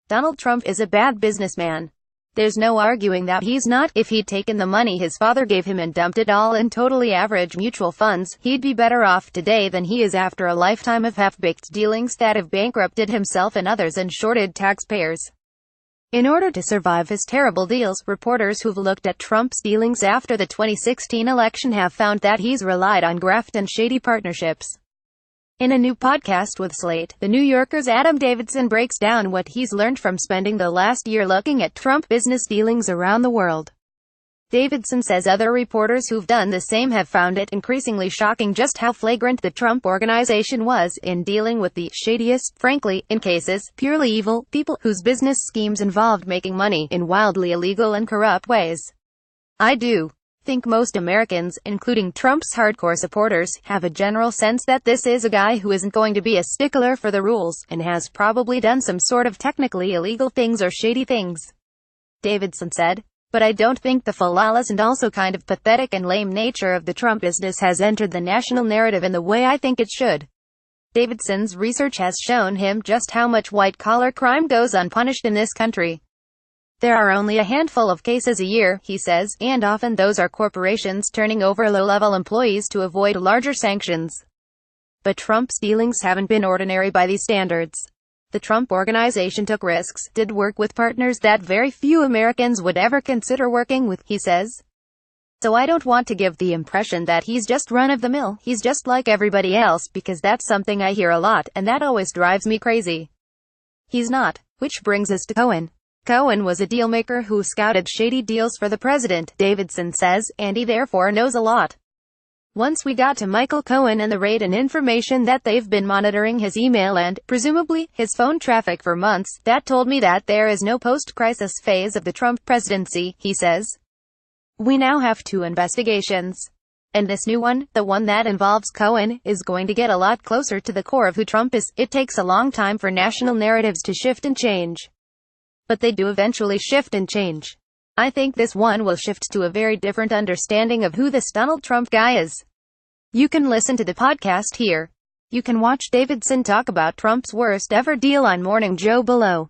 Donald Trump is a bad businessman. There's no arguing that he's not. If he'd taken the money his father gave him and dumped it all in totally average mutual funds, he'd be better off today than he is after a lifetime of half-baked dealings that have bankrupted himself and others and shorted taxpayers. In order to survive his terrible deals, reporters who've looked at Trump's dealings after the 2016 election have found that he's relied on graft and shady partnerships. In a new podcast with Slate, The New Yorker's Adam Davidson breaks down what he's learned from spending the last year looking at Trump business dealings around the world. Davidson says other reporters who've done the same have found it increasingly shocking just how flagrant the Trump Organization was in dealing with the shadiest, frankly, in cases, purely evil, people whose business schemes involved making money in wildly illegal and corrupt ways. I do think most Americans, including Trump's hardcore supporters, have a general sense that this is a guy who isn't going to be a stickler for the rules, and has probably done some sort of technically illegal things or shady things. Davidson said. But I don't think the flawless and also kind of pathetic and lame nature of the Trump business has entered the national narrative in the way I think it should. Davidson's research has shown him just how much white-collar crime goes unpunished in this country. There are only a handful of cases a year, he says, and often those are corporations turning over low-level employees to avoid larger sanctions. But Trump's dealings haven't been ordinary by these standards. The Trump Organization took risks, did work with partners that very few Americans would ever consider working with, he says. So I don't want to give the impression that he's just run-of-the-mill, he's just like everybody else, because that's something I hear a lot, and that always drives me crazy. He's not. Which brings us to Cohen. Cohen was a dealmaker who scouted shady deals for the president, Davidson says, and he therefore knows a lot. Once we got to Michael Cohen and the raid and information that they've been monitoring his email and, presumably, his phone traffic for months, that told me that there is no post-crisis phase of the Trump presidency, he says. We now have 2 investigations. And this new one, the one that involves Cohen, is going to get a lot closer to the core of who Trump is. It takes a long time for national narratives to shift and change. But they do eventually shift and change. I think this one will shift to a very different understanding of who this Donald Trump guy is. You can listen to the podcast here. You can watch Davidson talk about Trump's worst ever deal on Morning Joe below.